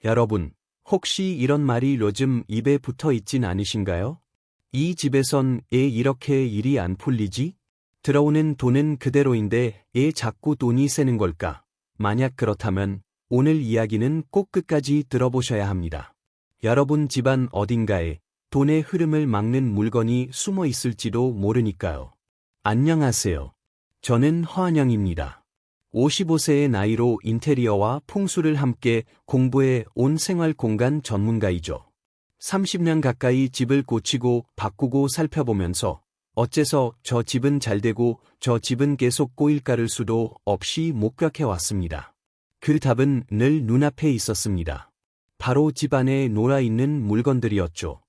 여러분, 혹시 이런 말이 요즘 입에 붙어 있진 않으신가요? 이 집에선 왜 이렇게 일이 안 풀리지? 들어오는 돈은 그대로인데 왜 자꾸 돈이 새는 걸까? 만약 그렇다면 오늘 이야기는 꼭 끝까지 들어보셔야 합니다. 여러분 집안 어딘가에 돈의 흐름을 막는 물건이 숨어 있을지도 모르니까요. 안녕하세요. 저는 허한영입니다. 55세의 나이로 인테리어와 풍수를 함께 공부해 온 생활공간 전문가이죠. 30년 가까이 집을 고치고 바꾸고 살펴보면서 어째서 저 집은 잘 되고 저 집은 계속 꼬일까를 수도 없이 목격해왔습니다. 그 답은 늘 눈앞에 있었습니다. 바로 집 안에 놓여있는 물건들이었죠.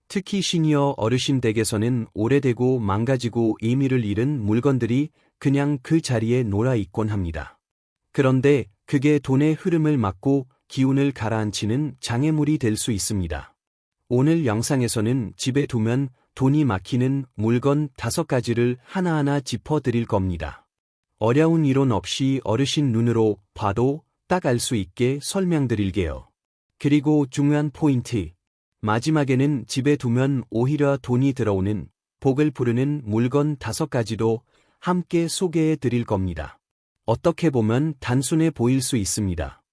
특히 시니어 어르신 댁에서는 오래되고 망가지고 의미를 잃은 물건들이 그냥 그 자리에 놓여있곤 합니다. 그런데 그게 돈의 흐름을 막고 기운을 가라앉히는 장애물이 될 수 있습니다. 오늘 영상에서는 집에 두면 돈이 막히는 물건 5가지를 하나하나 짚어드릴 겁니다. 어려운 이론 없이 어르신 눈으로 봐도 딱 알 수 있게 설명드릴게요. 그리고 중요한 포인트, 마지막에는 집에 두면 오히려 돈이 들어오는 복을 부르는 물건 5가지도 함께 소개해 드릴 겁니다. 어떻게 보면 단순해 보일 수 있습니다.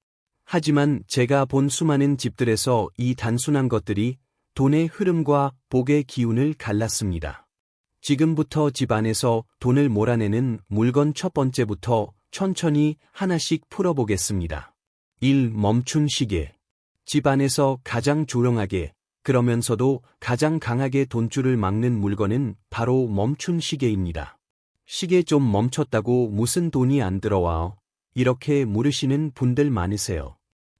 하지만 제가 본 수많은 집들에서 이 단순한 것들이 돈의 흐름과 복의 기운을 갈랐습니다. 지금부터 집 안에서 돈을 몰아내는 물건 첫 번째부터 천천히 하나씩 풀어보겠습니다. 1. 멈춘 시계. 집 안에서 가장 조용하게, 그러면서도 가장 강하게 돈줄을 막는 물건은 바로 멈춘 시계입니다. 시계 좀 멈췄다고 무슨 돈이 안 들어와? 이렇게 물으시는 분들 많으세요.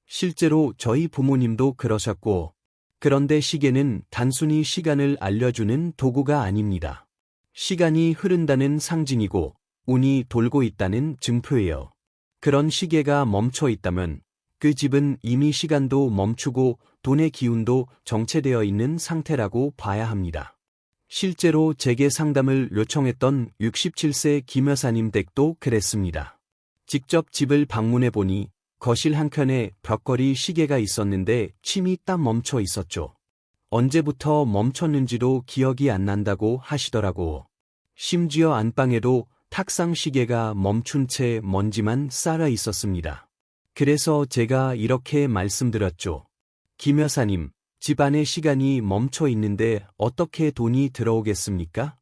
실제로 저희 부모님도 그러셨고, 그런데 시계는 단순히 시간을 알려주는 도구가 아닙니다. 시간이 흐른다는 상징이고, 운이 돌고 있다는 증표예요. 그런 시계가 멈춰 있다면, 그 집은 이미 시간도 멈추고 돈의 기운도 정체되어 있는 상태라고 봐야 합니다. 실제로 제게 상담을 요청했던 67세 김 여사님 댁도 그랬습니다. 직접 집을 방문해 보니 거실 한켠에 벽걸이 시계가 있었는데 침이 딱 멈춰 있었죠. 언제부터 멈췄는지도 기억이 안 난다고 하시더라고. 심지어 안방에도 탁상 시계가 멈춘 채 먼지만 쌓여 있었습니다. 그래서 제가 이렇게 말씀드렸죠. 김 여사님, 집 안에 시간이 멈춰 있는데 어떻게 돈이 들어오겠습니까?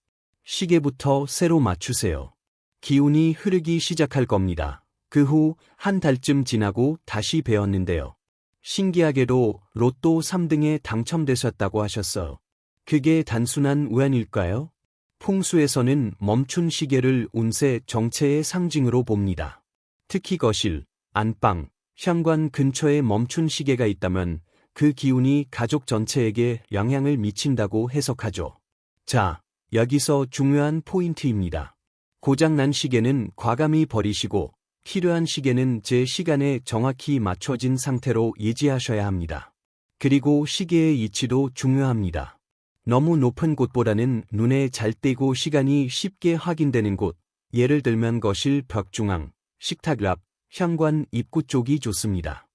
시계부터 새로 맞추세요. 기운이 흐르기 시작할 겁니다. 그 후 한 달쯤 지나고 다시 배웠는데요. 신기하게도 로또 3등에 당첨되셨다고 하셨어요. 그게 단순한 우연일까요? 풍수에서는 멈춘 시계를 운세 정체의 상징으로 봅니다. 특히 거실, 안방, 현관 근처에 멈춘 시계가 있다면 그 기운이 가족 전체에게 영향을 미친다고 해석하죠. 자, 여기서 중요한 포인트입니다. 고장난 시계는 과감히 버리시고 필요한 시계는 제 시간에 정확히 맞춰진 상태로 유지하셔야 합니다. 그리고 시계의 위치도 중요합니다. 너무 높은 곳보다는 눈에 잘 띄고 시간이 쉽게 확인되는 곳, 예를 들면 거실 벽 중앙, 식탁 앞, 현관 입구 쪽이 좋습니다.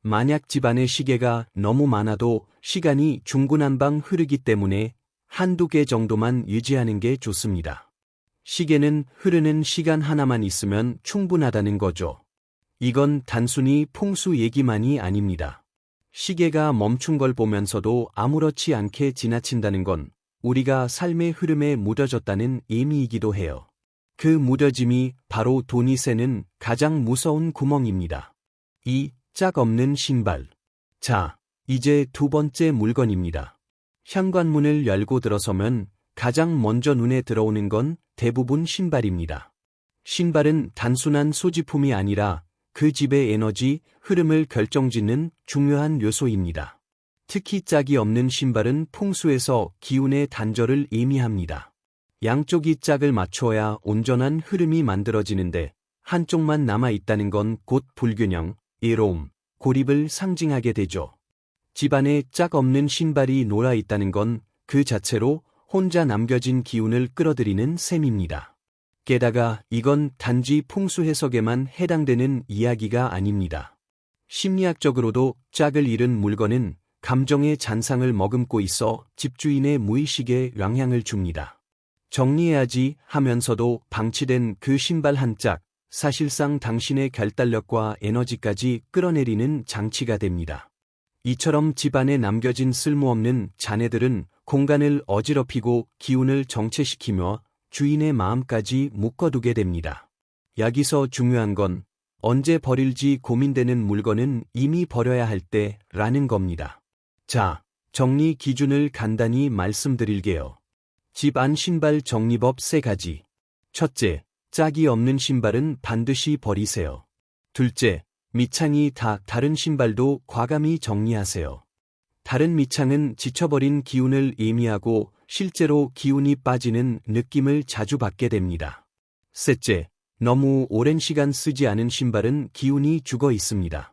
만약 집안에 시계가 너무 많아도 시간이 중구난방 흐르기 때문에 한두 개 정도만 유지하는 게 좋습니다. 시계는 흐르는 시간 하나만 있으면 충분하다는 거죠. 이건 단순히 풍수 얘기만이 아닙니다. 시계가 멈춘 걸 보면서도 아무렇지 않게 지나친다는 건 우리가 삶의 흐름에 무뎌졌다는 의미이기도 해요. 그 무뎌짐이 바로 돈이 새는 가장 무서운 구멍입니다. 2. 짝 없는 신발. 자, 이제 두 번째 물건입니다. 현관문을 열고 들어서면 가장 먼저 눈에 들어오는 건 대부분 신발입니다. 신발은 단순한 소지품이 아니라 그 집의 에너지, 흐름을 결정짓는 중요한 요소입니다. 특히 짝이 없는 신발은 풍수에서 기운의 단절을 의미합니다. 양쪽이 짝을 맞추어야 온전한 흐름이 만들어지는데 한쪽만 남아있다는 건 곧 불균형, 외로움, 고립을 상징하게 되죠. 집안에 짝 없는 신발이 놓여있다는 건 그 자체로 혼자 남겨진 기운을 끌어들이는 셈입니다. 게다가 이건 단지 풍수 해석에만 해당되는 이야기가 아닙니다. 심리학적으로도 짝을 잃은 물건은 감정의 잔상을 머금고 있어 집주인의 무의식에 영향을 줍니다. 정리해야지 하면서도 방치된 그 신발 한 짝, 사실상 당신의 결단력과 에너지까지 끌어내리는 장치가 됩니다. 이처럼 집안에 남겨진 쓸모없는 잔해들은 공간을 어지럽히고 기운을 정체시키며 주인의 마음까지 묶어두게 됩니다. 여기서 중요한 건 언제 버릴지 고민되는 물건은 이미 버려야 할 때라는 겁니다. 자, 정리 기준을 간단히 말씀드릴게요. 집 안 신발 정리법 3가지. 첫째, 짝이 없는 신발은 반드시 버리세요. 둘째, 밑창이 다 다른 신발도 과감히 정리하세요. 다른 밑창은 지쳐버린 기운을 의미하고 실제로 기운이 빠지는 느낌을 자주 받게 됩니다. 셋째, 너무 오랜 시간 쓰지 않은 신발은 기운이 죽어 있습니다.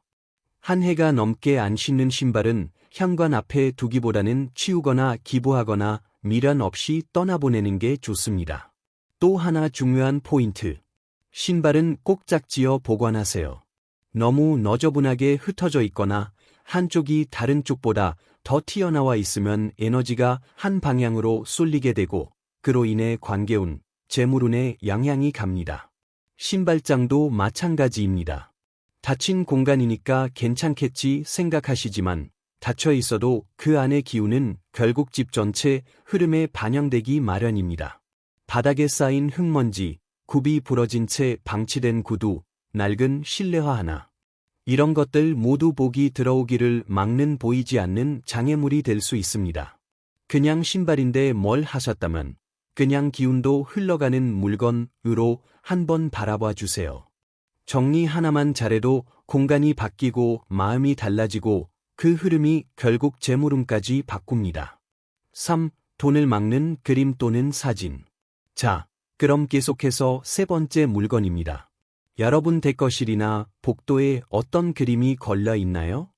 한 해가 넘게 안 신는 신발은 현관 앞에 두기보다는 치우거나 기부하거나 미련 없이 떠나보내는 게 좋습니다. 또 하나 중요한 포인트. 신발은 꼭 짝지어 보관하세요. 너무 너저분하게 흩어져 있거나 한쪽이 다른 쪽보다 더 튀어나와 있으면 에너지가 한 방향으로 쏠리게 되고 그로 인해 관계운, 재물운에 영향이 갑니다. 신발장도 마찬가지입니다. 닫힌 공간이니까 괜찮겠지 생각하시지만 닫혀 있어도 그 안의 기운은 결국 집 전체 흐름에 반영되기 마련입니다. 바닥에 쌓인 흙먼지, 굽이 부러진 채 방치된 구두, 낡은 실내화 하나. 이런 것들 모두 복이 들어오기를 막는 보이지 않는 장애물이 될 수 있습니다. 그냥 신발인데 뭘 하셨다면 그냥 기운도 흘러가는 물건으로 한번 바라봐 주세요. 정리 하나만 잘해도 공간이 바뀌고 마음이 달라지고 그 흐름이 결국 재물운까지 바꿉니다. 3. 돈을 막는 그림 또는 사진. 자, 그럼 계속해서 3번째 물건입니다. 여러분 댁거실이나 복도에 어떤 그림이 걸려 있나요?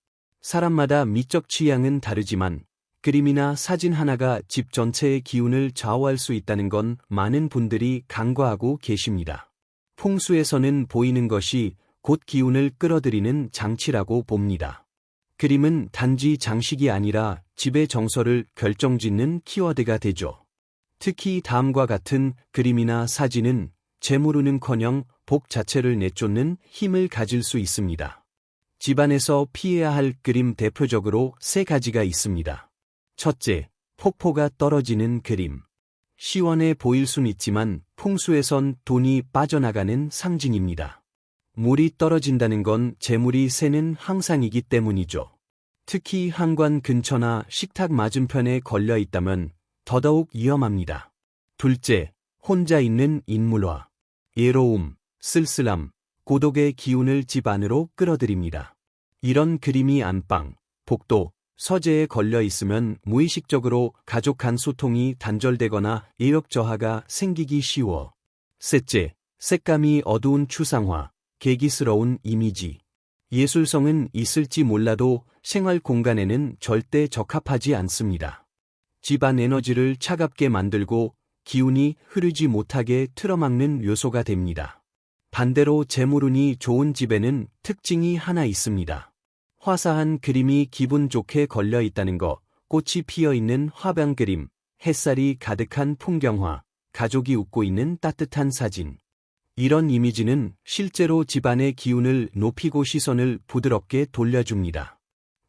사람마다 미적 취향은 다르지만 그림이나 사진 하나가 집 전체의 기운을 좌우할 수 있다는 건 많은 분들이 간과하고 계십니다. 풍수에서는 보이는 것이 곧 기운을 끌어들이는 장치라고 봅니다. 그림은 단지 장식이 아니라 집의 정서를 결정짓는 키워드가 되죠. 특히 다음과 같은 그림이나 사진은 재물운은커녕 복 자체를 내쫓는 힘을 가질 수 있습니다. 집안에서 피해야 할 그림 대표적으로 3가지가 있습니다. 첫째, 폭포가 떨어지는 그림. 시원해 보일 순 있지만 풍수에선 돈이 빠져나가는 상징입니다. 물이 떨어진다는 건 재물이 새는 항상이기 때문이죠. 특히 현관 근처나 식탁 맞은편에 걸려 있다면 더더욱 위험합니다. 둘째, 혼자 있는 인물화. 외로움, 쓸쓸함, 고독의 기운을 집 안으로 끌어들입니다. 이런 그림이 안방, 복도, 서재에 걸려 있으면 무의식적으로 가족 간 소통이 단절되거나 의욕 저하가 생기기 쉬워. 셋째, 색감이 어두운 추상화, 계기스러운 이미지. 예술성은 있을지 몰라도 생활 공간에는 절대 적합하지 않습니다. 집안 에너지를 차갑게 만들고 기운이 흐르지 못하게 틀어막는 요소가 됩니다. 반대로 재물운이 좋은 집에는 특징이 하나 있습니다. 화사한 그림이 기분 좋게 걸려 있다는 거, 꽃이 피어 있는 화병 그림, 햇살이 가득한 풍경화, 가족이 웃고 있는 따뜻한 사진. 이런 이미지는 실제로 집안의 기운을 높이고 시선을 부드럽게 돌려줍니다.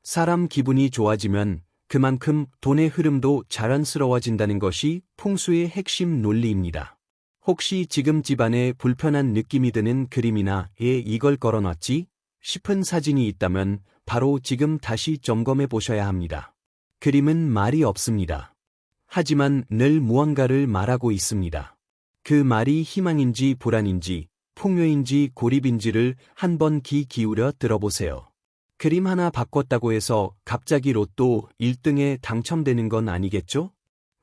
사람 기분이 좋아지면 그만큼 돈의 흐름도 자연스러워진다는 것이 풍수의 핵심 논리입니다. 혹시 지금 집안에 불편한 느낌이 드는 그림이나 이걸 걸어놨지? 싶은 사진이 있다면 바로 지금 다시 점검해 보셔야 합니다. 그림은 말이 없습니다. 하지만 늘 무언가를 말하고 있습니다. 그 말이 희망인지 불안인지, 풍요인지 고립인지를 한번 귀 기울여 들어보세요. 그림 하나 바꿨다고 해서 갑자기 로또 1등에 당첨되는 건 아니겠죠?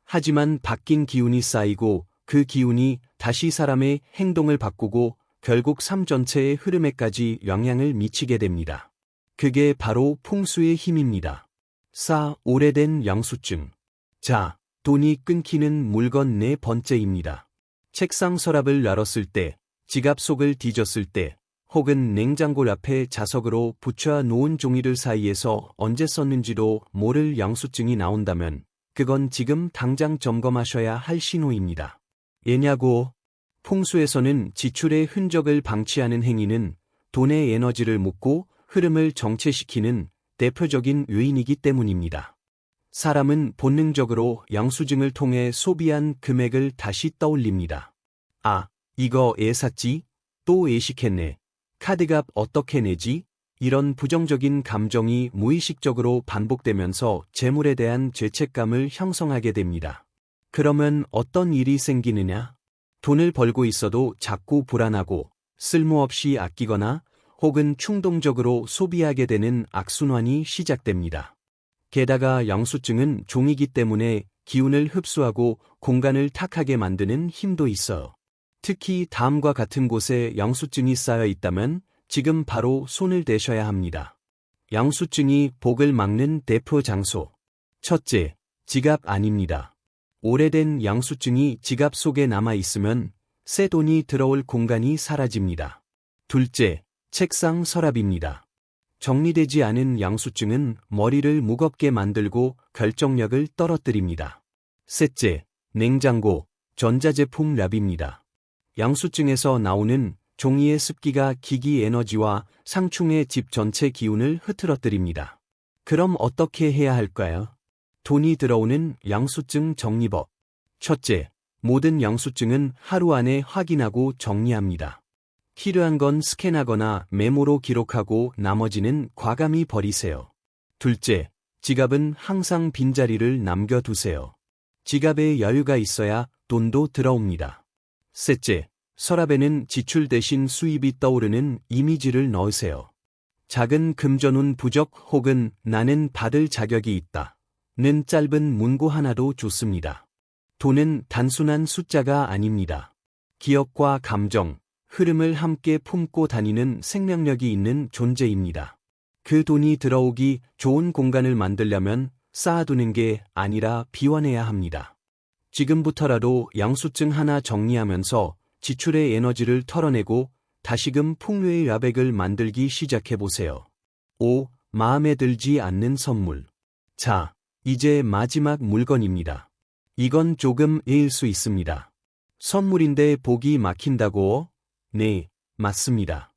하지만 바뀐 기운이 쌓이고 그 기운이 다시 사람의 행동을 바꾸고 결국 삶 전체의 흐름에까지 영향을 미치게 됩니다. 그게 바로 풍수의 힘입니다. 4. 오래된 영수증. 자, 돈이 끊기는 물건 4번째입니다. 책상 서랍을 열었을 때, 지갑 속을 뒤졌을 때, 혹은 냉장고 앞에 자석으로 붙여 놓은 종이들 사이에서 언제 썼는지도 모를 영수증이 나온다면 그건 지금 당장 점검하셔야 할 신호입니다. 예냐고? 풍수에서는 지출의 흔적을 방치하는 행위는 돈의 에너지를 묻고 흐름을 정체시키는 대표적인 요인이기 때문입니다. 사람은 본능적으로 영수증을 통해 소비한 금액을 다시 떠올립니다. 아, 이거 애 샀지? 또 애식했네. 카드값 어떻게 내지? 이런 부정적인 감정이 무의식적으로 반복되면서 재물에 대한 죄책감을 형성하게 됩니다. 그러면 어떤 일이 생기느냐? 돈을 벌고 있어도 자꾸 불안하고 쓸모없이 아끼거나 혹은 충동적으로 소비하게 되는 악순환이 시작됩니다. 게다가 영수증은 종이기 때문에 기운을 흡수하고 공간을 탁하게 만드는 힘도 있어요. 특히 다음과 같은 곳에 영수증이 쌓여 있다면 지금 바로 손을 대셔야 합니다. 영수증이 복을 막는 대표 장소. 첫째, 지갑 안입니다. 오래된 영수증이 지갑 속에 남아 있으면 새 돈이 들어올 공간이 사라집니다. 둘째, 책상 서랍입니다. 정리되지 않은 영수증은 머리를 무겁게 만들고 결정력을 떨어뜨립니다. 셋째, 냉장고, 전자제품 랍입니다. 영수증에서 나오는 종이의 습기가 기기 에너지와 상충의 집 전체 기운을 흐트러뜨립니다. 그럼 어떻게 해야 할까요? 돈이 들어오는 영수증 정리법. 첫째, 모든 영수증은 하루 안에 확인하고 정리합니다. 필요한 건 스캔하거나 메모로 기록하고 나머지는 과감히 버리세요. 둘째, 지갑은 항상 빈자리를 남겨두세요. 지갑에 여유가 있어야 돈도 들어옵니다. 셋째, 서랍에는 지출 대신 수입이 떠오르는 이미지를 넣으세요. 작은 금전운 부적 혹은 나는 받을 자격이 있다. 는 짧은 문구 하나도 좋습니다. 돈은 단순한 숫자가 아닙니다. 기억과 감정, 흐름을 함께 품고 다니는 생명력이 있는 존재입니다. 그 돈이 들어오기 좋은 공간을 만들려면 쌓아두는 게 아니라 비워내야 합니다. 지금부터라도 영수증 하나 정리하면서 지출의 에너지를 털어내고 다시금 풍요의 야백을 만들기 시작해보세요. 5. 마음에 들지 않는 선물. 자, 이제 마지막 물건입니다. 이건 조금 애일 수 있습니다. 선물인데 복이 막힌다고? 네, 맞습니다.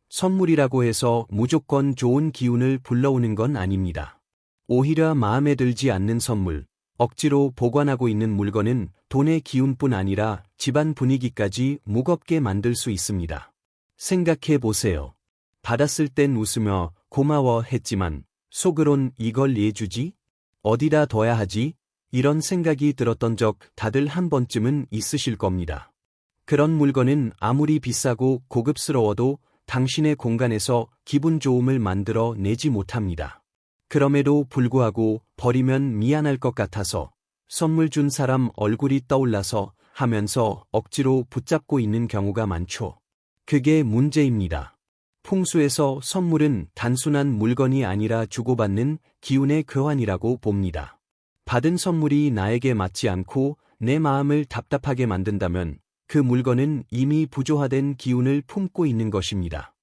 선물이라고 해서 무조건 좋은 기운을 불러오는 건 아닙니다. 오히려 마음에 들지 않는 선물, 억지로 보관하고 있는 물건은 돈의 기운뿐 아니라 집안 분위기까지 무겁게 만들 수 있습니다. 생각해 보세요. 받았을 땐 웃으며 고마워 했지만 속으론 이걸 얘 주지? 어디다 둬야 하지? 이런 생각이 들었던 적 다들 한 번쯤은 있으실 겁니다. 그런 물건은 아무리 비싸고 고급스러워도 당신의 공간에서 기분 좋음을 만들어 내지 못합니다. 그럼에도 불구하고 버리면 미안할 것 같아서 선물 준 사람 얼굴이 떠올라서 하면서 억지로 붙잡고 있는 경우가 많죠. 그게 문제입니다. 풍수에서 선물은 단순한 물건이 아니라 주고받는 기운의 교환이라고 봅니다. 받은 선물이 나에게 맞지 않고 내 마음을 답답하게 만든다면 그 물건은 이미 부조화된 기운을 품고 있는 것입니다.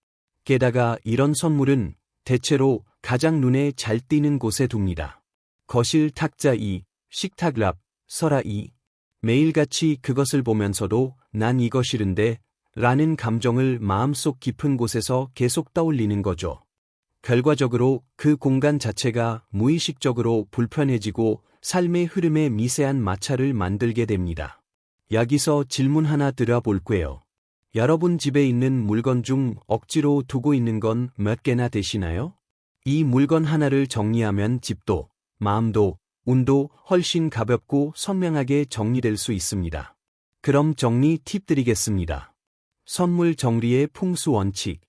게다가 이런 선물은 대체로 가장 눈에 잘 띄는 곳에 둡니다. 거실 탁자 2, 식탁 랍, 서랍 2. 매일같이 그것을 보면서도 난 이거 싫은데 라는 감정을 마음속 깊은 곳에서 계속 떠올리는 거죠. 결과적으로 그 공간 자체가 무의식적으로 불편해지고 삶의 흐름에 미세한 마찰을 만들게 됩니다. 여기서 질문 하나 드려볼게요. 여러분 집에 있는 물건 중 억지로 두고 있는 건 몇 개나 되시나요? 이 물건 하나를 정리하면 집도, 마음도, 운도 훨씬 가볍고 선명하게 정리될 수 있습니다. 그럼 정리 팁 드리겠습니다. 선물 정리의 풍수 원칙.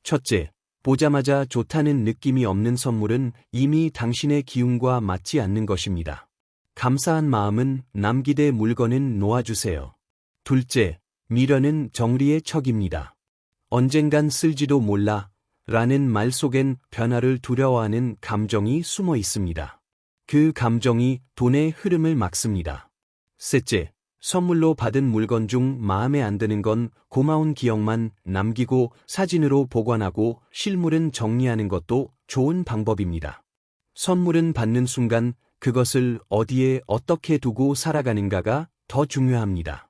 첫째, 보자마자 좋다는 느낌이 없는 선물은 이미 당신의 기운과 맞지 않는 것입니다. 감사한 마음은 남기되 물건은 놓아주세요. 둘째, 미련은 정리의 척입니다. 언젠간 쓸지도 몰라 라는 말 속엔 변화를 두려워하는 감정이 숨어 있습니다. 그 감정이 돈의 흐름을 막습니다. 셋째, 선물로 받은 물건 중 마음에 안 드는 건 고마운 기억만 남기고 사진으로 보관하고 실물은 정리하는 것도 좋은 방법입니다. 선물은 받는 순간 그것을 어디에 어떻게 두고 살아가는가가 더 중요합니다.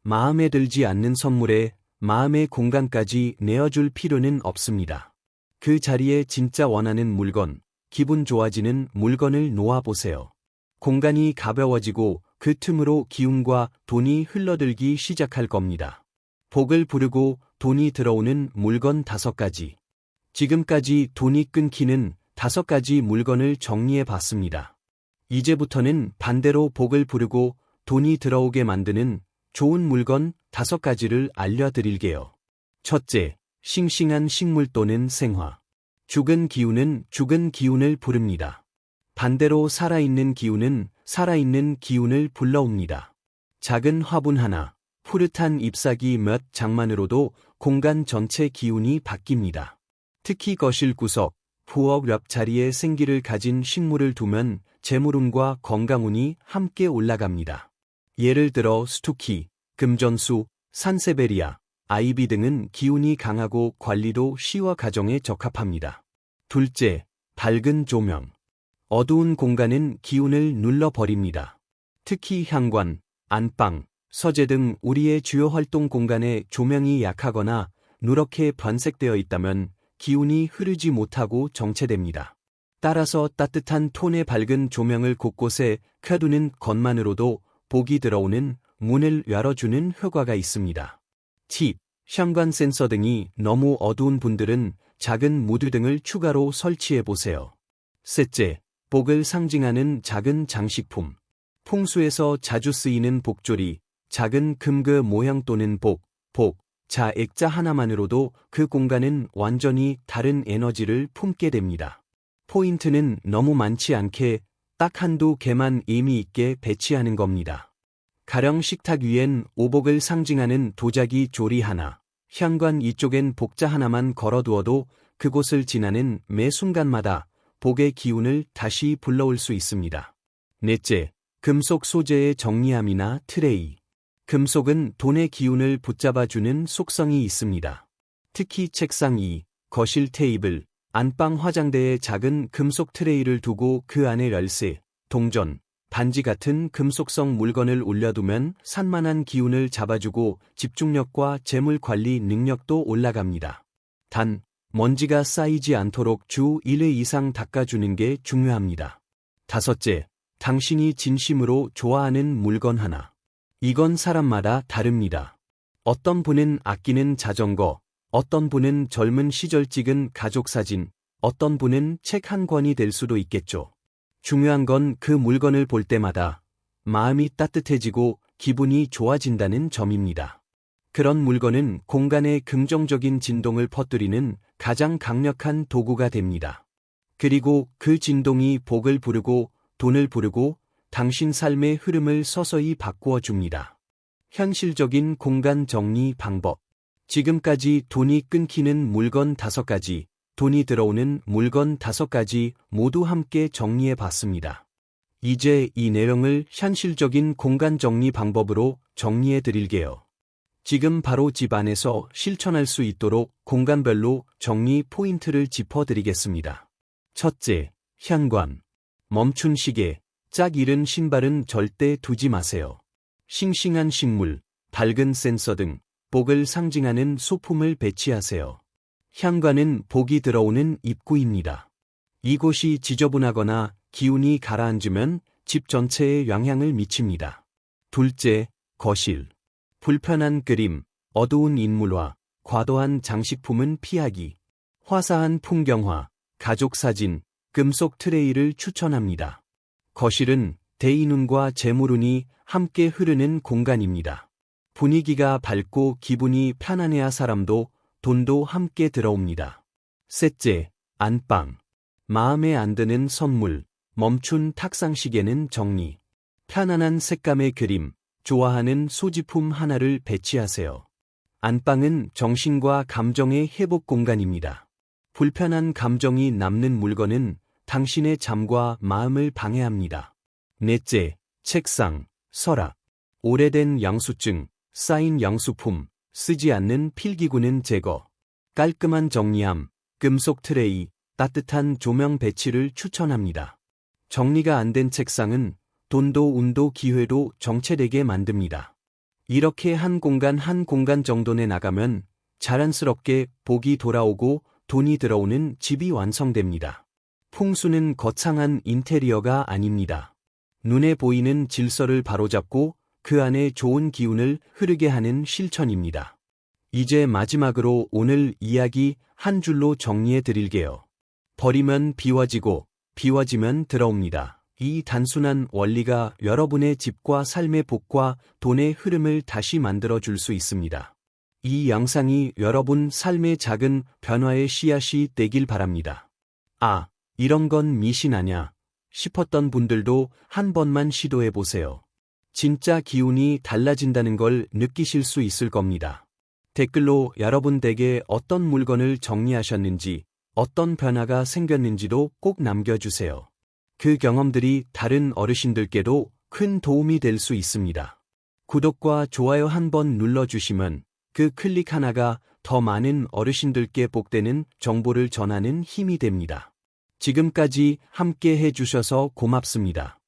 마음에 들지 않는 선물에 마음의 공간까지 내어줄 필요는 없습니다. 그 자리에 진짜 원하는 물건, 기분 좋아지는 물건을 놓아보세요. 공간이 가벼워지고 그 틈으로 기운과 돈이 흘러들기 시작할 겁니다. 복을 부르고 돈이 들어오는 물건 5가지. 지금까지 돈이 끊기는 5가지 물건을 정리해 봤습니다. 이제부터는 반대로 복을 부르고 돈이 들어오게 만드는 좋은 물건 5가지를 알려드릴게요. 첫째, 싱싱한 식물 또는 생화. 죽은 기운은 죽은 기운을 부릅니다. 반대로 살아있는 기운은 살아있는 기운을 불러옵니다. 작은 화분 하나, 푸릇한 잎사귀 몇 장만으로도 공간 전체 기운이 바뀝니다. 특히 거실 구석, 부엌 옆자리에 생기를 가진 식물을 두면 재물운과 건강운이 함께 올라갑니다. 예를 들어 스투키, 금전수, 산세베리아, 아이비 등은 기운이 강하고 관리도 쉬워 가정에 적합합니다. 둘째, 밝은 조명. 어두운 공간은 기운을 눌러버립니다. 특히 현관, 안방, 서재 등 우리의 주요 활동 공간에 조명이 약하거나 누렇게 변색되어 있다면 기운이 흐르지 못하고 정체됩니다. 따라서 따뜻한 톤의 밝은 조명을 곳곳에 켜두는 것만으로도 복이 들어오는 문을 열어주는 효과가 있습니다. 팁, 현관 센서 등이 너무 어두운 분들은 작은 무드 등을 추가로 설치해보세요. 셋째, 복을 상징하는 작은 장식품. 풍수에서 자주 쓰이는 복조리, 작은 금그 모양 또는 자 액자 하나만으로도 그 공간은 완전히 다른 에너지를 품게 됩니다. 포인트는 너무 많지 않게 딱 한두 개만 의미 있게 배치하는 겁니다. 가령 식탁 위엔 오복을 상징하는 도자기 조리 하나, 현관 이쪽엔 복자 하나만 걸어두어도 그곳을 지나는 매 순간마다 복의 기운을 다시 불러올 수 있습니다. 넷째, 금속 소재의 정리함이나 트레이. 금속은 돈의 기운을 붙잡아주는 속성이 있습니다. 특히 책상 위, 거실 테이블, 안방 화장대에 작은 금속 트레이를 두고 그 안에 열쇠, 동전, 반지 같은 금속성 물건을 올려두면 산만한 기운을 잡아주고 집중력과 재물 관리 능력도 올라갑니다. 단, 먼지가 쌓이지 않도록 주 1회 이상 닦아주는 게 중요합니다. 다섯째, 당신이 진심으로 좋아하는 물건 하나. 이건 사람마다 다릅니다. 어떤 분은 아끼는 자전거, 어떤 분은 젊은 시절 찍은 가족사진, 어떤 분은 책 한 권이 될 수도 있겠죠. 중요한 건 그 물건을 볼 때마다 마음이 따뜻해지고 기분이 좋아진다는 점입니다. 그런 물건은 공간에 긍정적인 진동을 퍼뜨리는 가장 강력한 도구가 됩니다. 그리고 그 진동이 복을 부르고 돈을 부르고 당신 삶의 흐름을 서서히 바꾸어 줍니다. 현실적인 공간 정리 방법. 지금까지 돈이 끊기는 물건 5가지, 돈이 들어오는 물건 5가지 모두 함께 정리해 봤습니다. 이제 이 내용을 현실적인 공간 정리 방법으로 정리해 드릴게요. 지금 바로 집 안에서 실천할 수 있도록 공간별로 정리 포인트를 짚어 드리겠습니다. 첫째, 현관. 멈춘 시계, 짝 잃은 신발은 절대 두지 마세요. 싱싱한 식물, 밝은 센서 등 복을 상징하는 소품을 배치하세요. 현관은 복이 들어오는 입구입니다. 이곳이 지저분하거나 기운이 가라앉으면 집 전체에 영향을 미칩니다. 둘째, 거실. 불편한 그림, 어두운 인물화, 과도한 장식품은 피하기. 화사한 풍경화, 가족사진, 금속 트레이를 추천합니다. 거실은 대인운과 재물운이 함께 흐르는 공간입니다. 분위기가 밝고 기분이 편안해야 사람도 돈도 함께 들어옵니다. 셋째, 안방. 마음에 안 드는 선물, 멈춘 탁상시계는 정리. 편안한 색감의 그림, 좋아하는 소지품 하나를 배치하세요. 안방은 정신과 감정의 회복 공간입니다. 불편한 감정이 남는 물건은 당신의 잠과 마음을 방해합니다. 넷째, 책상, 서랍. 오래된 양수증, 쌓인 양수품, 쓰지 않는 필기구는 제거. 깔끔한 정리함, 금속 트레이, 따뜻한 조명 배치를 추천합니다. 정리가 안 된 책상은 돈도 운도 기회도 정체되게 만듭니다. 이렇게 한 공간 정도 내 나가면 자연스럽게 복이 돌아오고 돈이 들어오는 집이 완성됩니다. 풍수는 거창한 인테리어가 아닙니다. 눈에 보이는 질서를 바로잡고 그 안에 좋은 기운을 흐르게 하는 실천입니다. 이제 마지막으로 오늘 이야기 한 줄로 정리해 드릴게요. 버리면 비워지고 비워지면 들어옵니다. 이 단순한 원리가 여러분의 집과 삶의 복과 돈의 흐름을 다시 만들어 줄 수 있습니다. 이 영상이 여러분 삶의 작은 변화의 씨앗이 되길 바랍니다. 아, 이런 건 미신 아냐 싶었던 분들도 한 번만 시도해 보세요. 진짜 기운이 달라진다는 걸 느끼실 수 있을 겁니다. 댓글로 여러분 댁에 어떤 물건을 정리하셨는지, 어떤 변화가 생겼는지도 꼭 남겨주세요. 그 경험들이 다른 어르신들께도 큰 도움이 될 수 있습니다. 구독과 좋아요 한번 눌러주시면 그 클릭 하나가 더 많은 어르신들께 복되는 정보를 전하는 힘이 됩니다. 지금까지 함께 해주셔서 고맙습니다.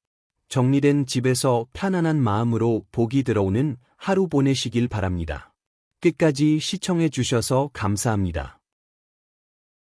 정리된 집에서 편안한 마음으로 복이 들어오는 하루 보내시길 바랍니다. 끝까지 시청해 주셔서 감사합니다.